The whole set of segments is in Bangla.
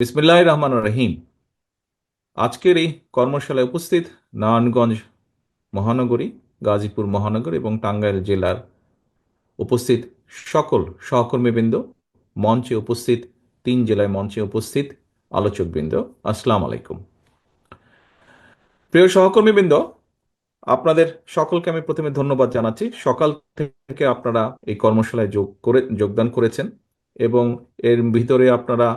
বিসমিল্লাহির রহমানির রহিম। আজকের এই কর্মশালায় উপস্থিত নারায়ণগঞ্জ মহানগরী, গাজীপুর মহানগর এবং টাঙ্গাইল জেলার উপস্থিত সকল সহকর্মীবৃন্দ, মঞ্চে উপস্থিত, তিন জেলায় মঞ্চে উপস্থিত আলোচকবৃন্দ, আসসালামু আলাইকুম। প্রিয় সহকর্মীবৃন্দ, আপনাদের সকলকে আমি প্রথমে ধন্যবাদ জানাচ্ছি। সকাল থেকে আপনারা এই কর্মশালায় যোগদান করেছেন এবং এর ভিতরে আপনারা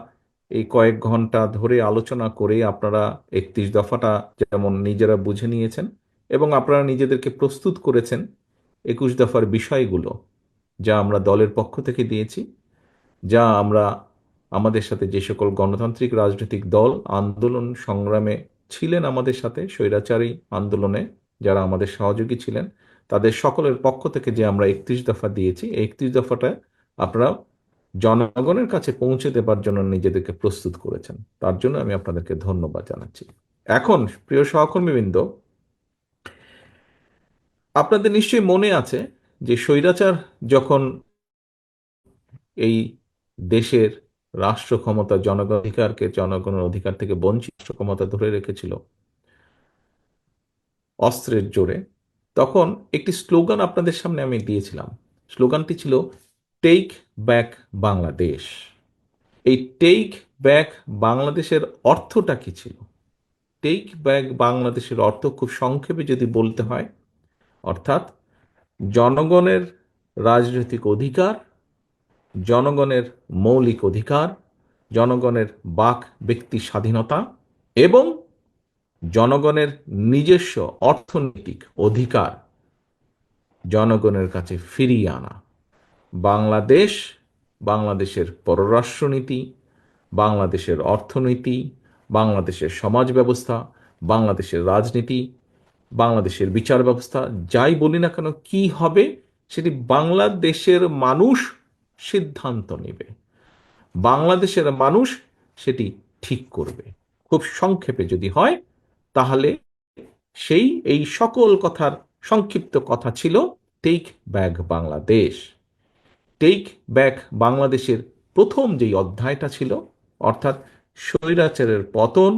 এই কয়েক ঘন্টা ধরে আলোচনা করে আপনারা 31 দফাটা যেমন নিজেরা বুঝে নিয়েছেন এবং আপনারা নিজেদেরকে প্রস্তুত করেছেন 21 দফার বিষয়গুলো, যা আমরা দলের পক্ষ থেকে দিয়েছি, যা আমরা আমাদের সাথে যে সকল গণতান্ত্রিক রাজনৈতিক দল আন্দোলন সংগ্রামে ছিলেন, আমাদের সাথে স্বৈরাচারী আন্দোলনে যারা আমাদের সহযোগী ছিলেন, তাদের সকলের পক্ষ থেকে যে আমরা 31 দফা দিয়েছি, এই 31 দফাটা আপনারা জনগণের কাছে পৌঁছে দেবার জন্য নিজেদেরকে প্রস্তুত করেছেন। তার জন্য আমি আপনাদেরকে ধন্যবাদ জানাচ্ছি। এখন প্রিয় সহকর্মীবৃন্দ, আপনাদের নিশ্চয়ই মনে আছে যে স্বৈরাচার যখন এই দেশের রাষ্ট্র ক্ষমতা, জনগণের অধিকার থেকে বঞ্চিত ক্ষমতা ধরে রেখেছিল অস্ত্রের জোরে, তখন একটি স্লোগান আপনাদের সামনে আমি দিয়েছিলাম। স্লোগানটি ছিল টেক ব্যাক বাংলাদেশ। এই টেক ব্যাক বাংলাদেশের অর্থটা কি ছিল? টেক ব্যাক বাংলাদেশের অর্থ খুব সংক্ষেপে যদি বলতে হয়, অর্থাৎ জনগণের রাজনৈতিক অধিকার, জনগণের মৌলিক অধিকার, জনগণের বাক ব্যক্তি স্বাধীনতা এবং জনগণের নিজস্ব অর্থনৈতিক অধিকার জনগণের কাছে ফিরিয়ে আনা। বাংলাদেশ, বাংলাদেশের পররাষ্ট্রনীতি, বাংলাদেশের অর্থনীতি, বাংলাদেশের সমাজ ব্যবস্থা, বাংলাদেশের রাজনীতি, বাংলাদেশের বিচার ব্যবস্থা, যাই বলি না কেন, কি হবে সেটি বাংলাদেশের মানুষ সিদ্ধান্ত নেবে, বাংলাদেশের মানুষ সেটি ঠিক করবে। খুব সংক্ষেপে যদি হয়, তাহলে এই সকল কথার সংক্ষিপ্ত কথা ছিল take back Bangladesh. Take back বাংলাদেশের প্রথম যেই অধ্যায়টা ছিল, অর্থাৎ স্বৈরাচারের পতন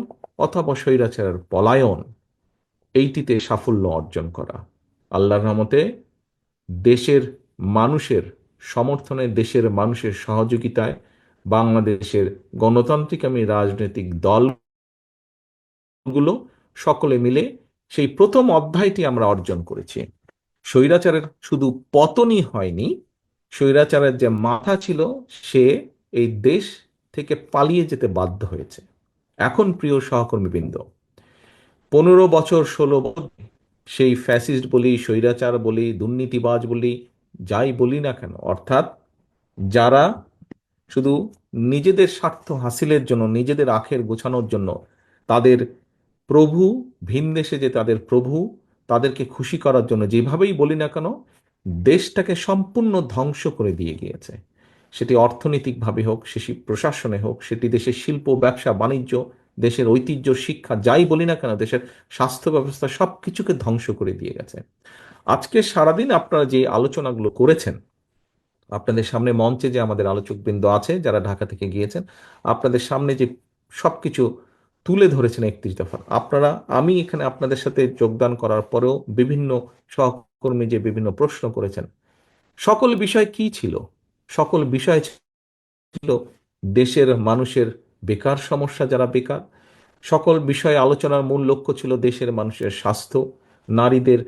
অথবা স্বৈরাচারের পলায়ন, এইটিতে সাফল্য অর্জন করা। আল্লাহর রহমতে দেশের মানুষের সমর্থনে, দেশের মানুষের সহযোগিতায় বাংলাদেশের গণতান্ত্রিকামী রাজনৈতিক দলগুলো সকলে মিলে সেই প্রথম অধ্যায়টি আমরা অর্জন করেছি। স্বৈরাচারের শুধু পতনই হয়নি, স্বৈরাচারের যে মাথা ছিল সে এই দেশ থেকে পালিয়ে যেতে বাধ্য হয়েছে। এখন প্রিয় সহকর্মীবৃন্দ, 15 বছর 16 বছর সেই ফ্যাসিস্ট বলি, স্বৈরাচার বলি, দুর্নীতিবাজ বলি, যাই বলি না কেন, অর্থাৎ যারা শুধু নিজেদের স্বার্থ হাসিলের জন্য, নিজেদের আখের গোছানোর জন্য, তাদের প্রভু, ভিনদেশে যে তাদের প্রভু, তাদেরকে খুশি করার জন্য যেভাবেই বলি না কেন, দেশটাকে সম্পূর্ণ ধ্বংস করে দিয়ে গিয়েছে। সেটি অর্থনৈতিকভাবে হোক, সেটি প্রশাসনে হোক, সেটি দেশের শিল্প, ব্যবসা, বাণিজ্য, দেশের ঐতিহ্য, শিক্ষা, যাই বলি না কেন, দেশের স্বাস্থ্য ব্যবস্থা, সব কিছুকে ধ্বংস করে দিয়ে গেছে। আজকে সারাদিন আপনারা যে আলোচনাগুলো করেছেন, আপনাদের সামনে মঞ্চে যে আমাদের আলোচকবৃন্দ আছে যারা ঢাকা থেকে গিয়েছেন, আপনাদের সামনে যে সবকিছু তুলে ধরেছেন 31 দফা, আপনারা, আমি এখানে আপনাদের সাথে যোগদান করার পরেও বিভিন্ন সহকর্মী যে বিভিন্ন প্রশ্ন করেছেন, সকল বিষয় কি ছিল? সকল বিষয় ছিল দেশের মানুষের বেকার সমস্যা, যারা বেকার। সকল বিষয়ে আলোচনার মূল লক্ষ্য ছিল দেশের মানুষের স্বাস্থ্য, নারীদের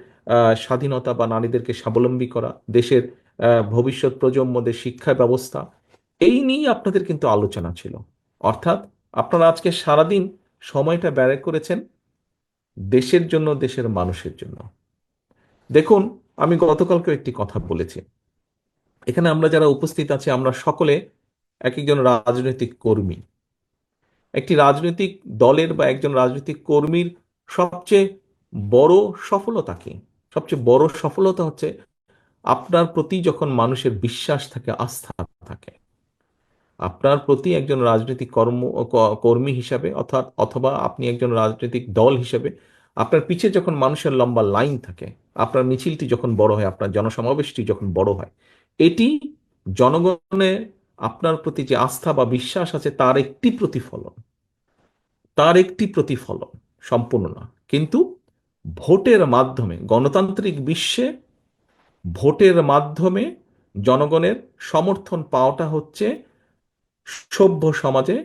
স্বাধীনতা বা নারীদেরকে স্বাবলম্বী করা, দেশের ভবিষ্যৎ প্রজন্মদের শিক্ষা ব্যবস্থা, এই নিয়ে আপনাদের কিন্তু আলোচনা ছিল। অর্থাৎ আপনারা আজকে সারাদিন সময়টা ব্যয় করেছেন দেশের জন্য, দেশের মানুষের জন্য। দেখুন, আমি গতকালকে একটি কথা বলেছি, এখানে আমরা যারা উপস্থিত আছি আমরা সকলে এক একজন রাজনৈতিক কর্মী। একটি রাজনৈতিক দলের বা একজন রাজনৈতিক কর্মীর সবচেয়ে বড় সফলতা কি? সবচেয়ে বড় সফলতা হচ্ছে আপনার প্রতি যখন মানুষের বিশ্বাস থাকে, আস্থা থাকে। আপনার প্রতি একজন রাজনৈতিক কর্মী হিসাবে, অথবা আপনি একজন রাজনৈতিক দল হিসাবে আপনার পিছে যখন মানুষের লম্বা লাইন থাকে, আপনার মিছিলটি যখন বড় হয়, আপনার জনসমাবেশটি যখন বড় হয়, এটি জনগণের আপনার প্রতি যে আস্থা বা বিশ্বাস আছে তার একটি প্রতিফলন। তার একটি প্রতিফলন, সম্পূর্ণ না। কিন্তু ভোটের মাধ্যমে, গণতান্ত্রিক বিশ্বে ভোটের মাধ্যমে জনগণের সমর্থন পাওয়াটা হচ্ছে সভ্য সমাজে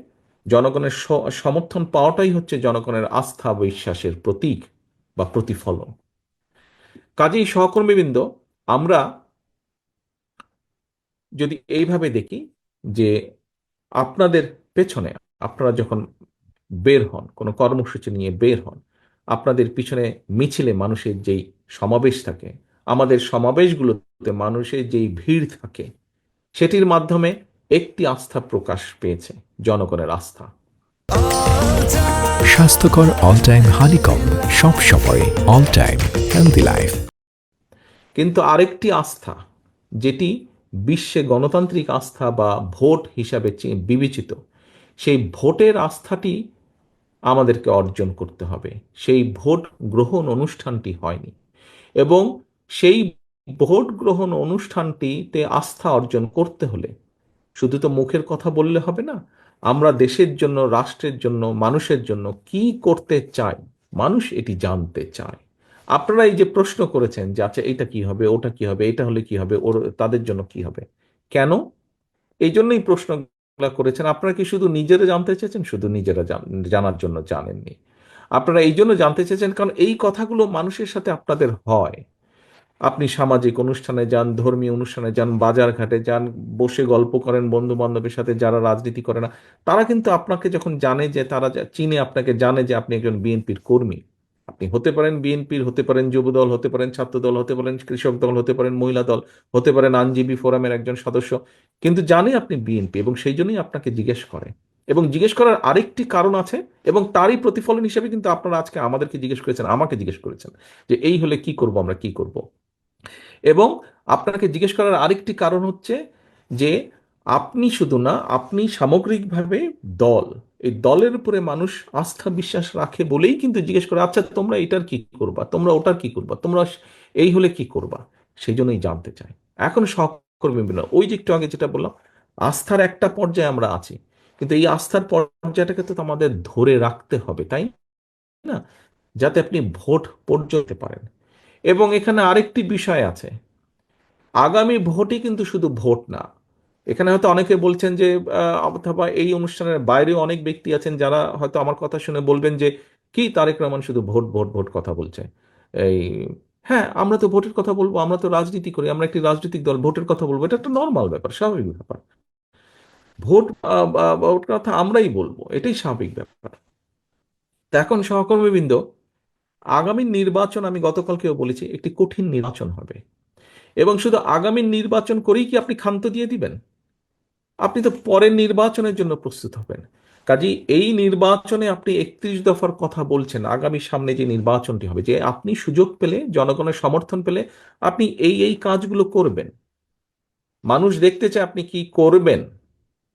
জনগণের সমর্থন পাওয়াটাই হচ্ছে জনগণের আস্থা বিশ্বাসের প্রতীক বা প্রতিফলন। কাজেই সহকর্মীবৃন্দ, আমরা যদি এইভাবে দেখি যে আপনাদের পেছনে, আপনারা যখন বের হন, কোনো কর্মসূচি নিয়ে বের হন, আপনাদের পিছনে মিছিলে মানুষের যেই সমাবেশ থাকে, আমাদের সমাবেশগুলোতে মানুষের যেই ভিড় থাকে, সেটির মাধ্যমে একটি আস্থা প্রকাশ পেয়েছে, জনগণের আস্থা। স্বাস্থ্যকর অল টাইম হানিকম, সব সময় অল টাইম হেলদি লাইফ। কিন্তু আরেকটি আস্থা, যেটি বিশ্বে গণতান্ত্রিক আস্থা বা ভোট হিসাবে বিবেচিত, সেই ভোটের আস্থাটি আমাদেরকে অর্জন করতে হবে। সেই ভোট গ্রহণ অনুষ্ঠানটি হয়নি, এবং সেই ভোট গ্রহণ অনুষ্ঠানটিতে আস্থা অর্জন করতে হলে শুধু তো মুখের কথা বললে হবে না। আমরা দেশের জন্য, রাষ্ট্রের জন্য, মানুষের জন্য কি করতে চাই, মানুষ এটি জানতে চায়। আপনারা এই যে প্রশ্ন করেছেন যে আচ্ছা এটা কি হবে, ওটা কি হবে, এটা হলে কি হবে, ওর তাদের জন্য কি হবে, কেন, এই জন্যই প্রশ্নগুলো করেছেন। আপনারা কি শুধু নিজেরা জানতে চেয়েছেন? শুধু নিজেরা জানার জন্য জানেননি। আপনারা এই জন্য জানতে চেয়েছেন কারণ এই কথাগুলো মানুষের সাথে আপনাদের হয়। আপনি সামাজিক অনুষ্ঠানে যান, ধর্মীয় অনুষ্ঠানে যান, বাজার ঘাটে যান, বসে গল্প করেন বন্ধু বান্ধবের সাথে যারা রাজনীতি করে না, তারা কিন্তু আপনাকে যখন জানে, যে তারা চিনে আপনাকে, জানে যে আপনি একজন বিএনপির কর্মী। আপনি হতে পারেন বিএনপির, হতে পারেন যুবদল, হতে পারেন ছাত্র দল, হতে পারেন কৃষক দল, হতে পারেন মহিলা দল, হতে পারেন আইনজীবী ফোরামের একজন সদস্য, কিন্তু জানে আপনি বিএনপি, এবং সেই জন্যই আপনাকে জিজ্ঞেস করে। এবং জিজ্ঞেস করার আরেকটি কারণ আছে, এবং তারই প্রতিফলন হিসেবে কিন্তু আপনারা আজকে আমাদেরকে জিজ্ঞেস করেছেন, আমাকে জিজ্ঞেস করেছেন যে এই হলে কি করব, আমরা কি করব। এবং আপনাকে জিজ্ঞেস করার আরেকটি কারণ হচ্ছে যে আপনি শুধু না, আপনি সামগ্রিকভাবে দল, এই দলের উপরে মানুষ আস্থা বিশ্বাস রাখে বলেই কিন্তু জিজ্ঞেস করে, আচ্ছা তোমরা এটার কি করবা, তোমরা ওটার কি করবা, তোমরা এই হলে কি করবা, সেই জন্যই জানতে চাই। এখন সহকর্মী মিলন, ওই যে একটু আগে যেটা বললাম, আস্থার একটা পর্যায়ে আমরা আছি, কিন্তু এই আস্থার পর্যায়টাকে তো আমাদের ধরে রাখতে হবে, তাই না, যাতে আপনি ভোট পর্যন্ত পারেন। এবং এখানে আরেকটি বিষয় আছে, আগামী ভোটই কিন্তু শুধু ভোট না। এখানে হয়তো অনেকে বলছেন যে অথবা এই অনুষ্ঠানের বাইরেও অনেক ব্যক্তি আছেন যারা হয়তো আমার কথা শুনে বলবেন যে কি তারেক রহমান শুধু ভোট ভোট ভোট কথা বলছে। এই, হ্যাঁ, আমরা তো ভোটের কথা বলবো, আমরা তো রাজনীতি করি, আমরা একটি রাজনৈতিক দল, ভোটের কথা বলবো, এটা একটা নর্মাল ব্যাপার, স্বাভাবিক ব্যাপার। ভোট ভোট কথা আমরাই বলবো, এটাই স্বাভাবিক ব্যাপার। তা এখন সহকর্মীবৃন্দ, আগামী নির্বাচন, আমি গতকালকেও বলেছি, একটি কঠিন নির্বাচন হবে। এবং শুধু আগামী নির্বাচন করেই কি আপনি ক্ষান্ত দিয়ে দিবেন? আপনি তো পরের নির্বাচনের জন্য প্রস্তুত হবেন। কাজেই এই নির্বাচনে আপনি 31 দফার কথা বলছেন, আগামী সামনে যে নির্বাচনটি হবে, যে আপনি সুযোগ পেলে, জনগণের সমর্থন পেলে আপনি এই এই কাজগুলো করবেন। মানুষ দেখতে চায় আপনি কি করবেন।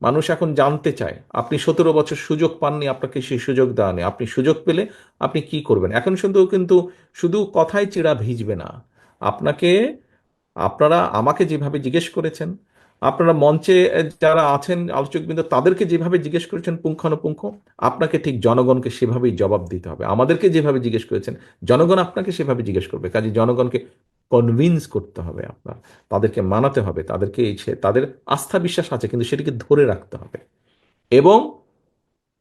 মানুষ এখন জানতে চায়, আপনি 17 বছর সুযোগ পাননি, আপনাকে সেই সুযোগ দেওয়া নেই, আপনি সুযোগ পেলে আপনি কি করবেন। এখন শুধু কিন্তু শুধু কথায় চিড়া ভিজবে না। আপনাকে, আপনারা আমাকে যেভাবে জিজ্ঞেস করেছেন, আপনারা মঞ্চে যারা আছেন আলোচকবৃন্দ, তাদেরকে যেভাবে জিজ্ঞেস করেছেন পুঙ্খানুপুঙ্খ, আপনাকে ঠিক জনগণকে সেভাবেই জবাব দিতে হবে। আমাদেরকে যেভাবে জিজ্ঞেস করেছেন, জনগণ আপনাকে সেভাবে জিজ্ঞেস করবে। কাজে জনগণকে কনভিন্স করতে হবে, আপনার তাদেরকে মানাতে হবে, তাদেরকে তাদের আস্থা বিশ্বাস আছে কিন্তু সেটিকে ধরে রাখতে হবে। এবং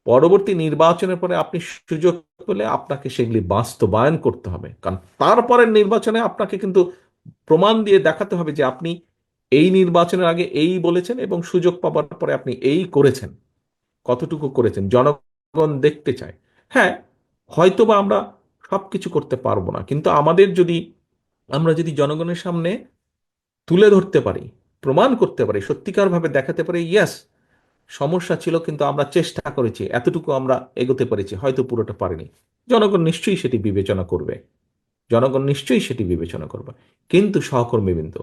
পরবর্তী নির্বাচনের পরে আপনি সুযোগ পেলে আপনাকে সেগুলি বাস্তবায়ন করতে হবে, কারণ তারপরের নির্বাচনে আপনাকে কিন্তু প্রমাণ দিয়ে দেখাতে হবে যে আপনি এই নির্বাচনের আগে এই বলেছেন এবং সুযোগ পাবার পরে আপনি এই করেছেন, কতটুকু করেছেন জনগণ দেখতে চায়। হ্যাঁ, হয়তোবা আমরা সবকিছু করতে পারবো না, কিন্তু আমরা যদি জনগণের সামনে তুলে ধরতে পারি, প্রমাণ করতে পারি, সত্যিকার ভাবে দেখাতে পারি, ইয়াস সমস্যা ছিল কিন্তু আমরা চেষ্টা করেছি, এতটুকু আমরা এগোতে পেরেছি, হয়তো পুরোটা পারিনি, জনগণ নিশ্চয়ই সেটি বিবেচনা করবে, জনগণ নিশ্চয়ই সেটি বিবেচনা করবে। কিন্তু সহকর্মীবৃন্দ,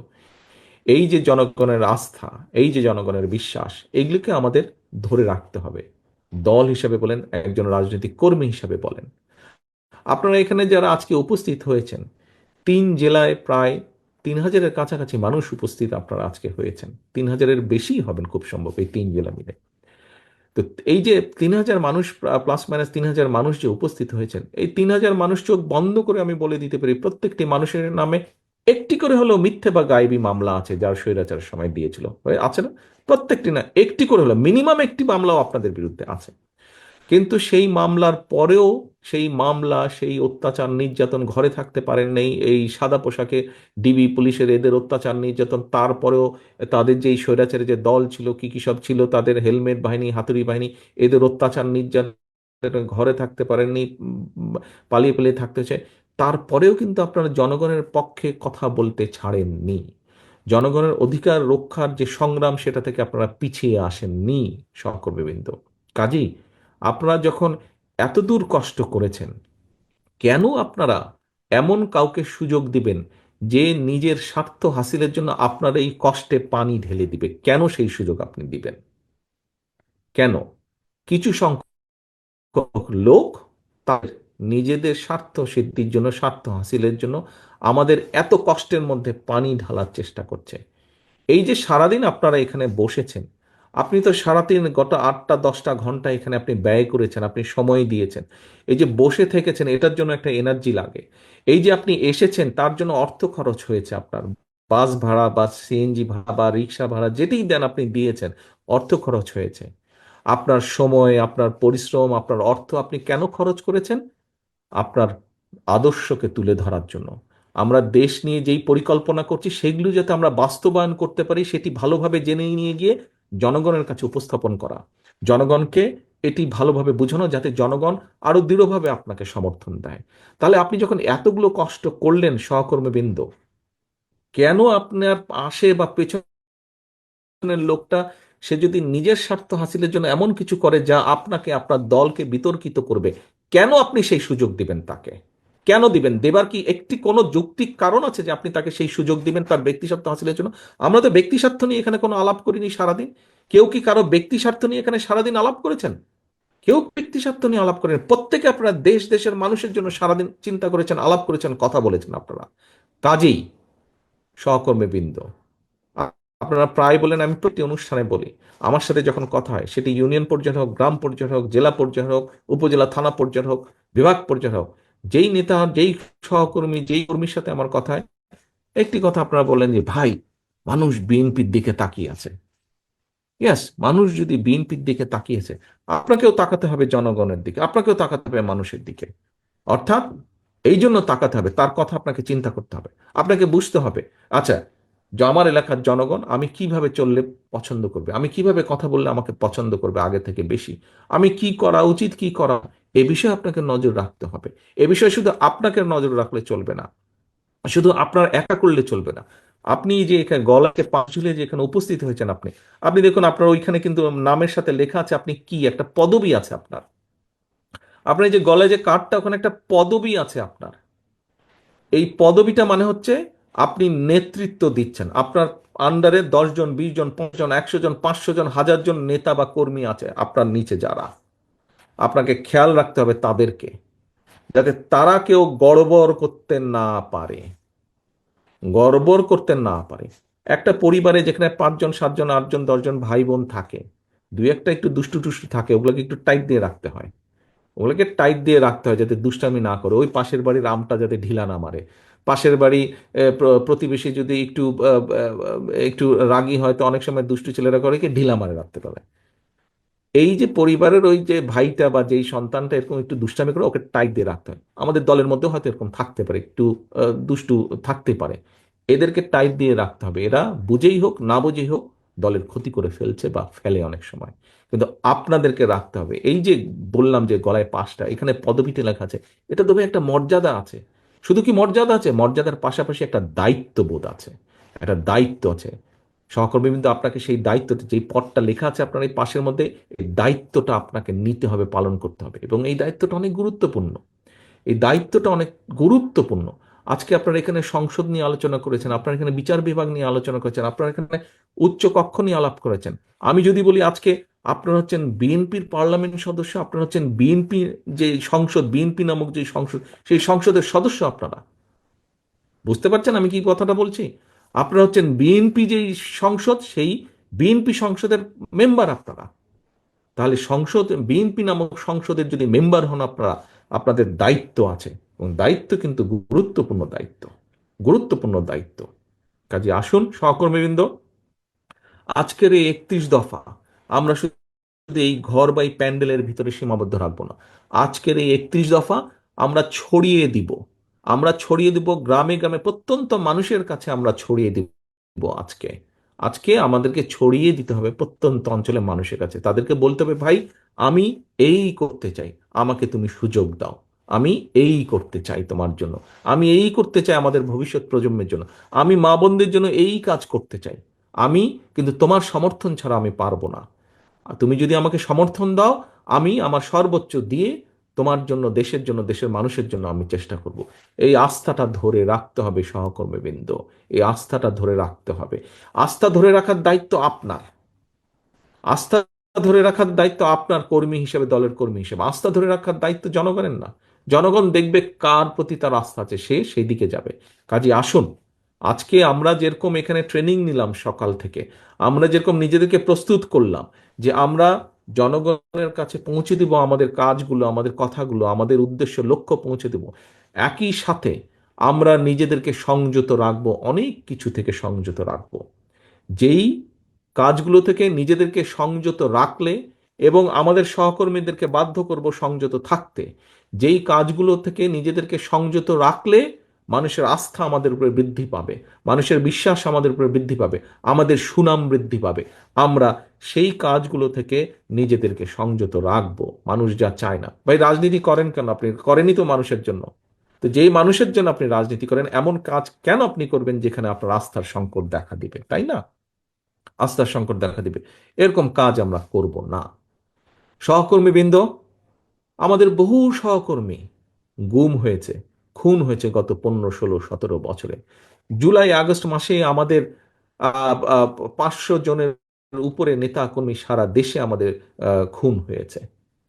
এই যে জনগণের আস্থা, এই যে জনগণের বিশ্বাস, এগুলিকে আমাদের ধরে রাখতে হবে। দল হিসাবে বলেন, একজন রাজনৈতিক কর্মী হিসাবে বলেন, আপনারা এখানে যারা আজকে উপস্থিত হয়েছেন, 3 জেলায় প্রায় 3000-এর কাছাকাছি মানুষ উপস্থিত আপনারা আজকে হয়েছেন, 3000-এর বেশি হবেন খুব সম্ভব এই 3 জেলা মিলে। তো এই যে 3,000 মানুষ, প্লাস মাইনাস 3,000 মানুষ যে উপস্থিত হয়েছেন, এই 3,000 মানুষ চোখ বন্ধ করে আমি বলে দিতে পারি প্রত্যেকটি মানুষের নামে একটি করে হলো মিথ্যে বা গায়েবী মামলা আছে, যার স্বৈরাচারের সময় দিয়েছিল, আছে না? প্রত্যেকটি না, একটি করে হলো, মিনিমাম একটি মামলাও আপনাদের বিরুদ্ধে আছে। কিন্তু সেই মামলার পরেও সেই মামলা, সেই অত্যাচার নির্যাতন, ঘরে থাকতে পারেন নাই এই সাদা পোশাকে ডিবি পুলিশের এদের অত্যাচার নির্যাতন, তারপরেও তাদের যেই স্বৈরাচারের যে দল ছিল, কি কি সব ছিল, তাদের হেলমেট বাহিনী, হাতুড়ি বাহিনী, এদের অত্যাচার নির্যাতন, ঘরে থাকতে পারেননি, পালিয়ে পালিয়ে থাকতে চায়, তারপরেও কিন্তু আপনারা জনগণের পক্ষে কথা বলতে ছাড়েননি। জনগণের অধিকার রক্ষার যে সংগ্রাম, সেটা থেকে আপনারা পিছিয়ে আসেননি সহকর্মীবৃন্দ। কাজেই আপনারা যখন এত দূর কষ্ট করেছেন, কেন আপনারা এমন কাউকে সুযোগ দিবেন যে নিজের স্বার্থ হাসিলের জন্য আপনার এই কষ্টে পানি ঢেলে দিবে? কেন সেই সুযোগ আপনি দিবেন? কেন? কিছু সংখ্যক লোক তার নিজেদের স্বার্থ সিদ্ধির জন্য, স্বার্থ হাসিলের জন্য আমাদের এত কষ্টের মধ্যে পানি ঢালার চেষ্টা করছে। এই যে সারাদিন আপনারা এখানে বসেছেন, আপনি তো সারাদিন গত 8টা 10টা ঘন্টা এখানে আপনি ব্যয় করেছেন, আপনি সময় দিয়েছেন, এই যে বসে থেকেছেন, এটার জন্য একটা এনার্জি লাগে। এই যে আপনি এসেছেন, তার জন্য অর্থ খরচ হয়েছে আপনার, বাস ভাড়া বা সিএনজি ভাড়া বা রিক্সা ভাড়া যেটাই দেন আপনি দিয়েছেন, অর্থ খরচ হয়েছে। আপনার সময়, আপনার পরিশ্রম, আপনার অর্থ আপনি কেন খরচ করেছেন? আপনার আদর্শকে তুলে ধরার জন্য। আমরা দেশ নিয়ে যেই পরিকল্পনা করছি, সেগুলো যাতে আমরা বাস্তবায়ন করতে পারি, সেটি ভালোভাবে জেনে নিয়ে গিয়ে জনগণের কাছে উপস্থাপন করা, জনগণকে এটি ভালোভাবে বোঝানো, যাতে জনগণ আরো দৃঢ়ভাবে আপনাকে সমর্থন দেয়। তাহলে আপনি যখন এতগুলো কষ্ট করলেন সহকর্মীবৃন্দ, কেন আপনার পাশে বা পেছনের লোকটা, সে যদি নিজের স্বার্থ হাসিলের জন্য এমন কিছু করে যা আপনাকে, আপনার দলকে বিতর্কিত করবে, কেন আপনি সেই সুযোগ দিবেন তাকে? কেন দিবেন? দেবার কি একটি কোনো যৌক্তিক কারণ আছে যে আপনি তাকে সেই সুযোগ দিবেন তার ব্যক্তি স্বার্থ হাসিলের জন্য? আমরা তো ব্যক্তি স্বার্থ নিয়ে এখানে কোনো আলাপ করিনি সারাদিন। কেউ কি কারো ব্যক্তি স্বার্থ নিয়ে এখানে সারাদিন আলাপ করেছেন? কেউ ব্যক্তি স্বার্থ নিয়ে আলাপ করেন? প্রত্যেকে আপনারা দেশ, দেশের মানুষের জন্য সারাদিন চিন্তা করেছেন, আলাপ করেছেন, কথা বলেছেন আপনারা। কাজেই সহকর্মীবৃন্দ, আ- আপনারা প্রায় বলেন, আমি প্রতি অনুষ্ঠানে বলি, আমার সাথে যখন কথা হয়, সেটি ইউনিয়ন পর্যায়ে হোক, গ্রাম পর্যায়ে হোক, জেলা পর্যায়ে হোক, উপজেলা থানা পর্যায়ে হোক, বিভাগ পর্যায়ে হোক, যেই নেতা, যেই সহকর্মী, যেই কর্মীর সাথে আমার কথা হয়, একটি কথা আপনারা বলেন যে, ভাই, মানুষ বিএনপির দিকে তাকিয়ে আছে। ইয়েস, মানুষ যদি বিএনপির দিকে তাকিয়েছে, আপনাকেও তাকাতে হবে জনগণের দিকে, আপনাকেও তাকাতে হবে মানুষের দিকে। অর্থাৎ এই জন্য তাকাতে হবে, তার কথা আপনাকে চিন্তা করতে হবে, আপনাকে বুঝতে হবে, আচ্ছা, যে আমার এলাকার জনগণ আমি কিভাবে চললে পছন্দ করবে, আমি কিভাবে কথা বললে আমাকে পছন্দ করবে আগে থেকে বেশি, আমি কি করা উচিত, কি করা, এ বিষয়ে আপনাকে নজর রাখতে হবে। এ বিষয়ে শুধু আপনাকে নজর রাখলে চলবে না, শুধু আপনার একা করলে চলবে না। আপনি যে এখানে গলাকে পা ঝুলিয়ে যে এখানে উপস্থিত হয়েছেন, আপনি আপনি দেখুন, আপনার ওইখানে কিন্তু নামের সাথে লেখা আছে আপনি কি, একটা পদবি আছে আপনার। আপনার এই যে গলায় যে কার্ডটা, ওখানে একটা পদবি আছে আপনার। এই পদবিটা মানে হচ্ছে আপনি নেতৃত্ব দিচ্ছেন। আপনার আন্ডারে 10 জন, 20 জন, 5 জন, 100 জন, 500 জন, 1000 জন নেতা বা কর্মী আছে আপনার নিচে, যারা আপনাকে খেয়াল রাখতে হবে তাদেরকে, যাতে তারা কেউ গড়বড় করতে না পারে, গড়বড় করতে না পারে। একটা পরিবারে যেখানে 5 জন, 7 জন, 8 জন, 10 জন ভাই বোন থাকে, দুই একটা একটু দুষ্টু টুষ্টু থাকে, ওগুলোকে একটু টাইট দিয়ে রাখতে হয়, ওগুলোকে টাইট দিয়ে রাখতে হয় যাতে দুষ্টামি না করে, ওই পাশের বাড়ির আমটা যাতে ঢিলা না মারে, পাশের বাড়ি প্রতিবেশী যদি একটু একটু রাগী হয়, তো অনেক সময় দুষ্টু ছেলেরা করে কি, ঢিলা মারে রাখতে পারে। এই যে পরিবারের ওই যে ভাইটা বা যেই সন্তানটা এরকম একটু দুষ্টামি করে, ওকে টাইট দিয়ে রাখতে হয়। আমাদের দলের মধ্যে হয়তো এরকম থাকতে পারে, একটু দুষ্টু থাকতে পারে, এদেরকে টাইট দিয়ে রাখতে হবে। এরা বুঝেই হোক না বুঝেই হোক দলের ক্ষতি করে ফেলছে বা ফেলে অনেক সময়, কিন্তু আপনাদেরকে রাখতে হবে। এই যে বললাম যে গলায় পাশটা, এখানে পদবিতে লেখা আছে, এটা তবে একটা মর্যাদা আছে। শুধু কি মর্যাদা আছে? মর্যাদার পাশাপাশি একটা দায়িত্ববোধ আছে, একটা দায়িত্ব আছে। সহকর্মীবৃন্দ, আপনাকে সেই দায়িত্বটা, যেই পদটা লেখা আছে আপনার এই পাশের মধ্যে, এই দায়িত্বটা আপনাকে নিতে হবে, পালন করতে হবে, এবং এই দায়িত্বটা অনেক গুরুত্বপূর্ণ। এই দায়িত্বটা অনেক গুরুত্বপূর্ণ। আজকে আপনারা এখানে সংসদ নিয়ে আলোচনা করেছেন, আপনারা এখানে বিচার বিভাগ নিয়ে আলোচনা করেছেন, আপনারা এখানে উচ্চ কক্ষ নিয়ে আলাপ করেছেন। আমি যদি বলি আজকে আপনারা হচ্ছেন বিএনপির পার্লামেন্ট সদস্য, আপনারা হচ্ছেন বিএনপি যে সংসদ, বিএনপি নামক যে সংসদ, সেই সংসদের সদস্য আপনারা। বুঝতে পারছেন আমি কি কথাটা বলছি? আপনারা হচ্ছেন বিএনপি যেই সংসদ, সেই বিএনপি সংসদের মেম্বার আপনারা। তাহলে সংসদ, বিএনপি নামক সংসদের যদি মেম্বার হন আপনারা, আপনাদের দায়িত্ব আছে, এবং দায়িত্ব কিন্তু গুরুত্বপূর্ণ দায়িত্ব, গুরুত্বপূর্ণ দায়িত্ব। কাজে আসুন সহকর্মীবৃন্দ, আজকের এই 31 দফা আমরা শুধু এই ঘর বা এই প্যান্ডেলের ভিতরে সীমাবদ্ধ রাখবো না। আজকের এই 31 দফা আমরা ছড়িয়ে দিব, আমরা ছড়িয়ে দিব গ্রামে গ্রামে, প্রত্যন্ত মানুষের কাছে আমরা ছড়িয়ে দিব। আজকে আজকে আমাদেরকে ছড়িয়ে দিতে হবে প্রত্যন্ত অঞ্চলের মানুষের কাছে, তাদেরকে বলতে হবে, ভাই আমি এই করতে চাই, আমাকে তুমি সুযোগ দাও, আমি এই করতে চাই তোমার জন্য, আমি এই করতে চাই আমাদের ভবিষ্যৎ প্রজন্মের জন্য, আমি মা বোনদের জন্য এই কাজ করতে চাই, আমি কিন্তু তোমার সমর্থন ছাড়া আমি পারবো না। আর তুমি যদি আমাকে সমর্থন দাও, আমি আমার সর্বোচ্চ দিয়ে তোমার জন্য, দেশের জন্য, দেশের মানুষের জন্য আমি চেষ্টা করব। এই আস্থাটা ধরে রাখতে হবে সহকর্মীবৃন্দ, এই আস্থাটা ধরে রাখতে হবে। আস্থা ধরে রাখার দায়িত্ব আপনার, আস্থা ধরে রাখার দায়িত্ব আপনার কর্মী হিসেবে, দলের কর্মী হিসেবে। আস্থা ধরে রাখার দায়িত্ব জনগণের না। জনগণ দেখবে কার প্রতি তার আস্থা আছে, সে সেই দিকে যাবে। কাজে আসুন, আজকে আমরা যেরকম এখানে ট্রেনিং নিলাম সকাল থেকে, আমরা যেরকম নিজেদেরকে প্রস্তুত করলাম যে আমরা জনগণের কাছে পৌঁছে দিব আমাদের কাজগুলো, আমাদের কথাগুলো, আমাদের উদ্দেশ্য, লক্ষ্য পৌঁছে দেব, একই সাথে আমরা নিজেদেরকে সংযত রাখবো, অনেক কিছু থেকে সংযত রাখবো। যেই কাজগুলো থেকে নিজেদেরকে সংযত রাখলে, এবং আমাদের সহকর্মীদেরকে বাধ্য করব সংযত থাকতে, যেই কাজগুলো থেকে নিজেদেরকে সংযত রাখলে মানুষের আস্থা আমাদের উপরে বৃদ্ধি পাবে, মানুষের বিশ্বাস আমাদের উপরে বৃদ্ধি পাবে, আমাদের সুনাম বৃদ্ধি পাবে, আমরা সেই কাজগুলো থেকে নিজেদেরকে সংযত রাখবো। মানুষ যা চায় না। ভাই রাজনীতি করেন কেন? আপনি করেনই তো মানুষের জন্য। তো যেই মানুষের জন্য আপনি রাজনীতি করেন, এমন কাজ কেন আপনি করবেন যেখানে আপনার আস্থার সংকট দেখা দিবে, তাই না? আস্থার সংকট দেখা দিবে, এরকম কাজ আমরা করব না। সহকর্মীবৃন্দ, আমাদের বহু সহকর্মী গুম হয়েছে, খুন হয়েছে গত 15, 16, 17 বছরে। জুলাই আগস্ট মাসে আমাদের 500 জনের উপরে নেতা কর্মী সারা দেশে আমাদের খুন হয়েছে।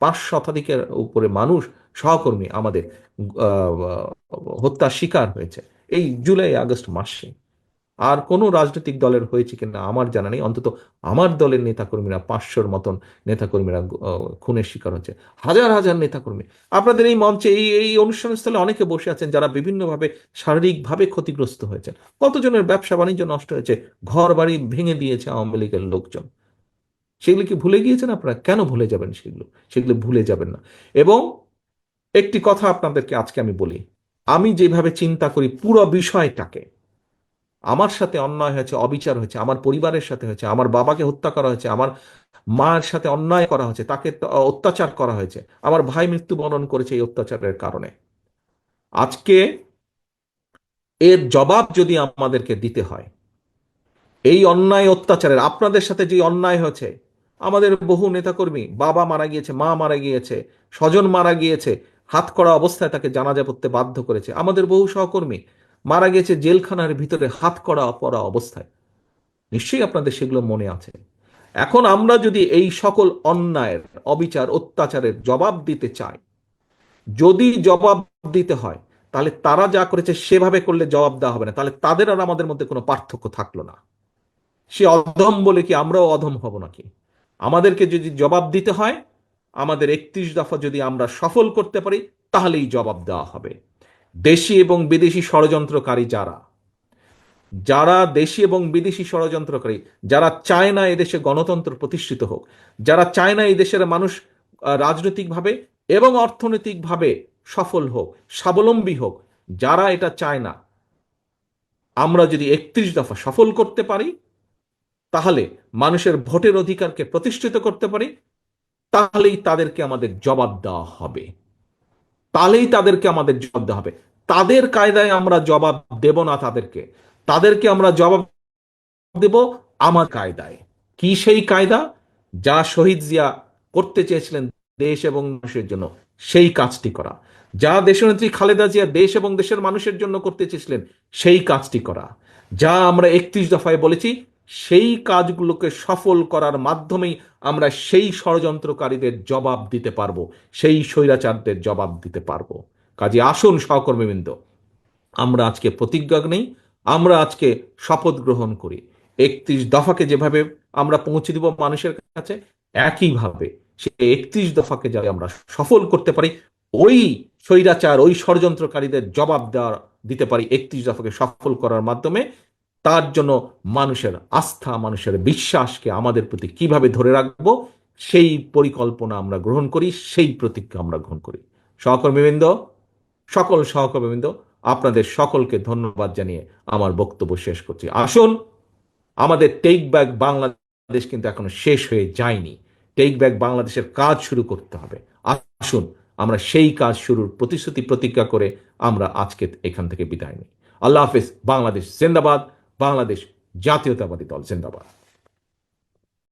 5 শতাধিকের উপরে মানুষ, সহকর্মী আমাদের হত্যার শিকার হয়েছে এই জুলাই আগস্ট মাসে। আর কোনো রাজনৈতিক দলের হয়েছে কিনা আমার জানা নেই, অন্তত আমার দলের নেতাকর্মীরা, 500-র মতন নেতাকর্মীরা খুনের শিকার হচ্ছে, হাজার হাজার নেতাকর্মী। আপনাদের এই মঞ্চে, এই এই অনুষ্ঠান স্থলে অনেকে বসে আছেন যারা বিভিন্নভাবে শারীরিকভাবে ক্ষতিগ্রস্ত হয়েছেন। কতজনের ব্যবসা বাণিজ্য নষ্ট হয়েছে, ঘর বাড়ি ভেঙে দিয়েছে আওয়ামী লীগের লোকজন। সেগুলি কি ভুলে গিয়েছেন আপনারা? কেন ভুলে যাবেন সেগুলো? সেগুলো ভুলে যাবেন না। এবং একটি কথা আপনাদেরকে আজকে আমি বলি, আমি যেভাবে চিন্তা করি পুরো বিষয়টাকে, আমার সাথে অন্যায় হয়েছে, অবিচার হয়েছে, আমার পরিবারের সাথে হয়েছে, আমার বাবাকে হত্যা করা হয়েছে, আমার মার সাথে অন্যায় করা হয়েছে, তাকে অত্যাচার করা হয়েছে, আমার ভাই মৃত্যুবরণ করেছে এই অত্যাচারের কারণে। আজকে এর জবাব যদি আমাদেরকে দিতে হয়, এই অন্যায় অত্যাচারের, আপনাদের সাথে যে অন্যায় হয়েছে, আমাদের বহু নেতাকর্মী, বাবা মারা গিয়েছে, মা মারা গিয়েছে, স্বজন মারা গিয়েছে, হাত করা অবস্থায় তাকে জানাজা পড়তে বাধ্য করেছে, আমাদের বহু সহকর্মী মারা গেছে জেলখানার ভিতরে হাত করা পরা অবস্থায়। নিশ্চয়ই আপনাদের সেগুলো মনে আছে। এখন আমরা যদি এই সকল অন্যায়ের, অবিচার, অত্যাচারের জবাব দিতে চাই, যদি জবাব দিতে হয়, তাহলে তারা যা করেছে সেভাবে করলে জবাব দেওয়া হবে না, তাহলে তাদের আর আমাদের মধ্যে কোনো পার্থক্য থাকলো না। সে অধম বলে কি আমরাও অধম হব নাকি? আমাদেরকে যদি জবাব দিতে হয়, আমাদের 31 দফা যদি আমরা সফল করতে পারি, তাহলেই জবাব দেওয়া হবে। দেশি এবং বিদেশি ষড়যন্ত্রকারী যারা, যারা দেশি এবং বিদেশি ষড়যন্ত্রকারী, যারা চায় না এদেশে গণতন্ত্র প্রতিষ্ঠিত হোক, যারা চায় না এই দেশের মানুষ রাজনৈতিকভাবে এবং অর্থনৈতিকভাবে সফল হোক, স্বাবলম্বী হোক, যারা এটা চায় না, আমরা যদি 31 দফা সফল করতে পারি, তাহলে মানুষের ভোটের অধিকারকে প্রতিষ্ঠিত করতে পারি, তাহলেই তাদেরকে আমাদের জবাব দেওয়া হবে, তাহলেই তাদেরকে আমাদের জবাব দেওয়া হবে। তাদের কায়দায় আমরা জবাব দেব না, তাদেরকে তাদেরকে আমরা জবাব দেব আমার কায়দায়। কি সেই কায়দা? যা শহীদ জিয়া করতে চেয়েছিলেন দেশ এবং মানুষের জন্য, সেই কাজটি করা। যা দেশনেত্রী খালেদা জিয়া দেশ এবং দেশের মানুষের জন্য করতে চেয়েছিলেন, সেই কাজটি করা। যা আমরা 31 দফায় বলেছি, সেই কাজগুলোকে সফল করার মাধ্যমেই আমরা সেই ষড়যন্ত্রকারীদের জবাব দিতে পারবো, সেই স্বৈরাচারদের জবাব দিতে পারবো। কাজে আসুন সহকর্মীবৃন্দ, আমরা আজকে প্রতিজ্ঞা নেই, আমরা আজকে শপথ গ্রহণ করি। 31 দফাকে যেভাবে আমরা পৌঁছে দিব মানুষের কাছে, একইভাবে সেই 31 দফাকে যাতে আমরা সফল করতে পারি, ওই স্বৈরাচার, ওই ষড়যন্ত্রকারীদের জবাব দিতে পারি 31 দফাকে সফল করার মাধ্যমে, তার জন্য মানুষের আস্থা, মানুষের বিশ্বাসকে আমাদের প্রতি কিভাবে ধরে রাখবো, সেই পরিকল্পনা আমরা গ্রহণ করি, সেই প্রতিজ্ঞা আমরা গ্রহণ করি। সহকর্মীবৃন্দ, সকল সহকর্মীবৃন্দ, আপনাদের সকলকে ধন্যবাদ জানিয়ে আমার বক্তব্য শেষ করছি। আসুন, আমাদের টেক ব্যাক বাংলাদেশ কিন্তু এখনো শেষ হয়ে যায়নি। টেক ব্যাক বাংলাদেশের কাজ শুরু করতে হবে। আসুন, আমরা সেই কাজ শুরুর প্রতিশ্রুতি প্রতিজ্ঞা করে আমরা আজকে এখান থেকে বিদায় নিই। আল্লাহ হাফেজ। বাংলাদেশ জিন্দাবাদ। বাংলাদেশ জাতীয়তাবাদী দল জিন্দাবাদ।